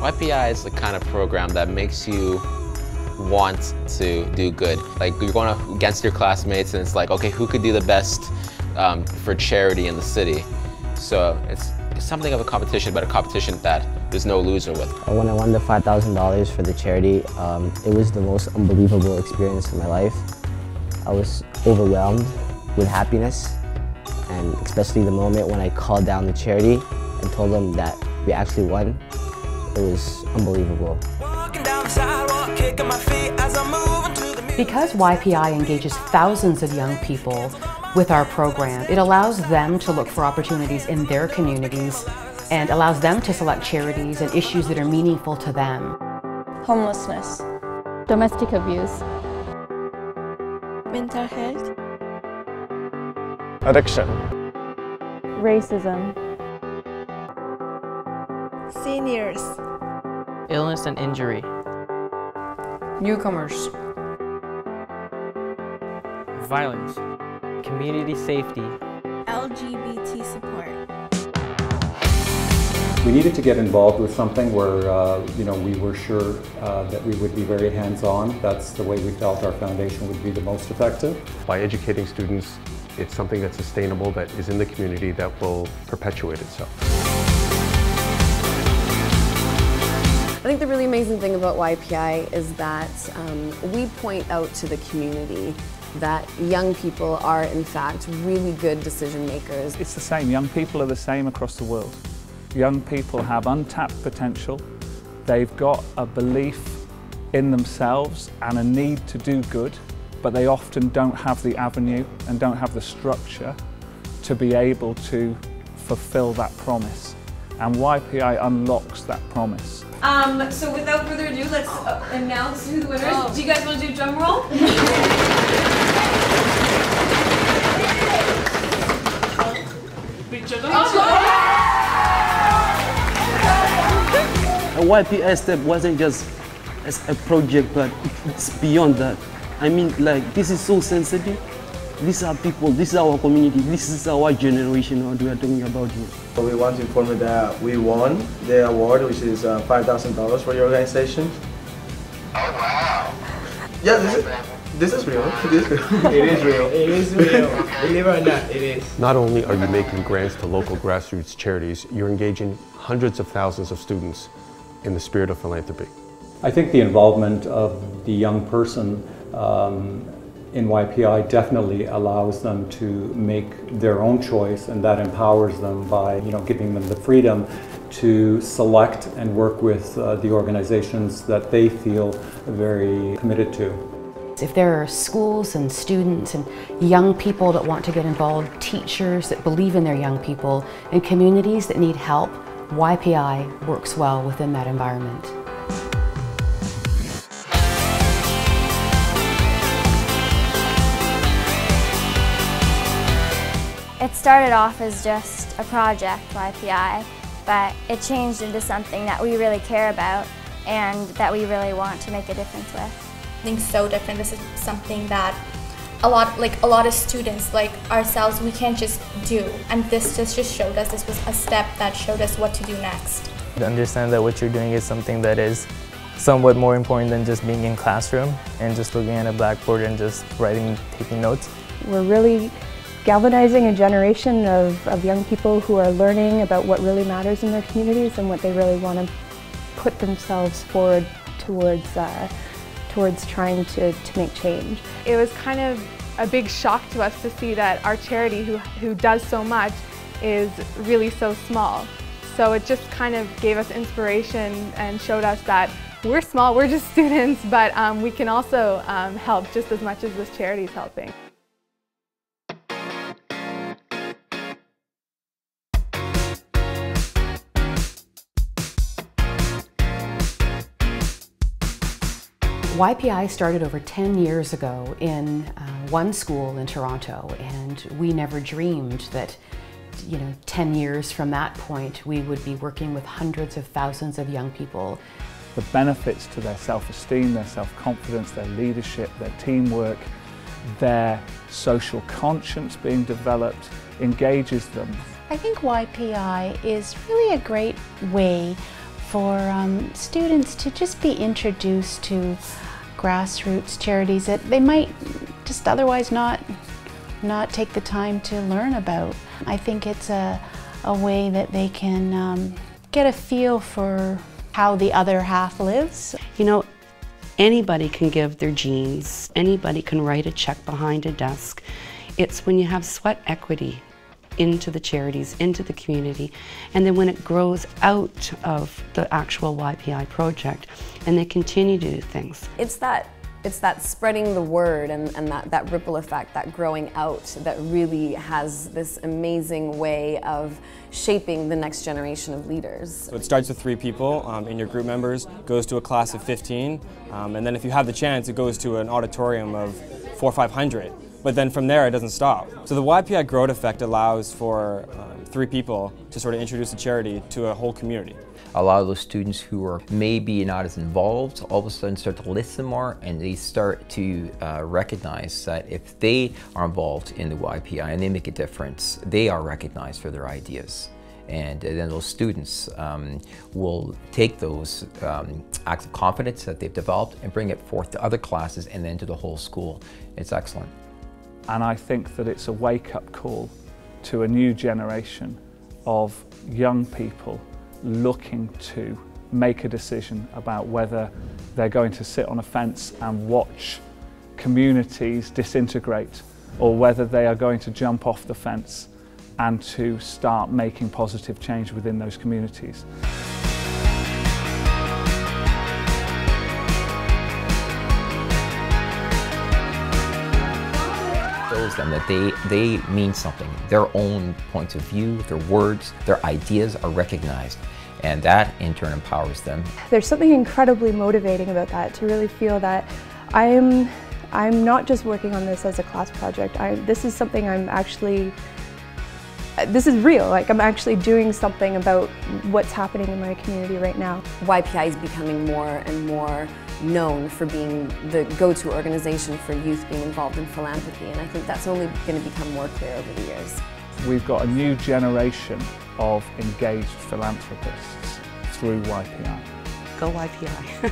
YPI is the kind of program that makes you want to do good. Like, you're going up against your classmates and it's like, okay, who could do the best for charity in the city? So it's something of a competition, but a competition that there's no loser with. When I won the $5,000 for the charity, it was the most unbelievable experience of my life. I was overwhelmed with happiness, and especially the moment when I called down the charity and told them that we actually won. It was unbelievable. Because YPI engages thousands of young people with our program, it allows them to look for opportunities in their communities and allows them to select charities and issues that are meaningful to them. Homelessness, domestic abuse, mental health, addiction, racism, seniors, illness and injury, newcomers, violence, community safety, LGBT support. We needed to get involved with something where we were sure that we would be very hands-on. That's the way we felt our foundation would be the most effective. By educating students, it's something that's sustainable, that is in the community, that will perpetuate itself. I think the really amazing thing about YPI is that we point out to the community that young people are in fact really good decision makers. It's the same. Young people are the same across the world. Young people have untapped potential. They've got a belief in themselves and a need to do good, but they often don't have the avenue and don't have the structure to be able to fulfill that promise. And YPI unlocks that promise. So without further ado, let's announce who the winner is. Do you guys want to do a drum roll? A YPI step wasn't just as a project, but it's beyond that. I mean, like, this is so sensitive. These are people, this is our community, this is our generation, what we are talking about here. So we want to inform you that we won the award, which is $5,000 for your organization. Oh wow! Yeah, this is real. It is real. It is real. It is real. Believe it or not, it is. Not only are you making grants to local grassroots charities, you're engaging hundreds of thousands of students in the spirit of philanthropy. I think the involvement of the young person in YPI definitely allows them to make their own choice, and that empowers them by giving them the freedom to select and work with the organizations that they feel very committed to. If there are schools and students and young people that want to get involved, teachers that believe in their young people, and communities that need help, YPI works well within that environment. It started off as just a project, YPI, but it changed into something that we really care about and that we really want to make a difference with. I think so different. This is something that a lot of students like ourselves, we can't just do, and this just showed us, this was a step that showed us what to do next. To understand that what you're doing is something that is somewhat more important than just being in classroom and just looking at a blackboard and just writing, taking notes. We're really galvanizing a generation of young people who are learning about what really matters in their communities and what they really want to put themselves forward towards trying to make change. It was kind of a big shock to us to see that our charity, who does so much, is really so small. So it just kind of gave us inspiration and showed us that we're small, we're just students, but we can also help just as much as this charity is helping. YPI started over 10 years ago in one school in Toronto, and we never dreamed that 10 years from that point we would be working with hundreds of thousands of young people. The benefits to their self-esteem, their self-confidence, their leadership, their teamwork, their social conscience being developed engages them. I think YPI is really a great way for students to just be introduced to grassroots charities that they might just otherwise not take the time to learn about. I think it's a way that they can get a feel for how the other half lives. You know, anybody can give their jeans, anybody can write a check behind a desk. It's when you have sweat equity into the charities, into the community, and then when it grows out of the actual YPI project and they continue to do things. It's that spreading the word and that ripple effect, that growing out, that really has this amazing way of shaping the next generation of leaders. So it starts with 3 people in your group members, goes to a class of 15, and then if you have the chance, it goes to an auditorium of 400 or 500. But then from there, it doesn't stop. So the YPI growth effect allows for 3 people to sort of introduce a charity to a whole community. A lot of those students who are maybe not as involved all of a sudden start to listen more, and they start to recognize that if they are involved in the YPI and they make a difference, they are recognized for their ideas. And then those students will take those acts of confidence that they've developed and bring it forth to other classes and then to the whole school. It's excellent. And I think that it's a wake-up call to a new generation of young people looking to make a decision about whether they're going to sit on a fence and watch communities disintegrate, or whether they are going to jump off the fence and to start making positive change within those communities. Shows them that they mean something. Their own points of view, their words, their ideas are recognized, and that in turn empowers them. There's something incredibly motivating about that, to really feel that I'm not just working on this as a class project. This is something this is real. Like, I'm actually doing something about what's happening in my community right now. YPI is becoming more and more known for being the go-to organization for youth being involved in philanthropy, and I think that's only going to become more clear over the years. We've got a new generation of engaged philanthropists through YPI. Go YPI.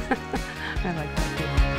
I like that too.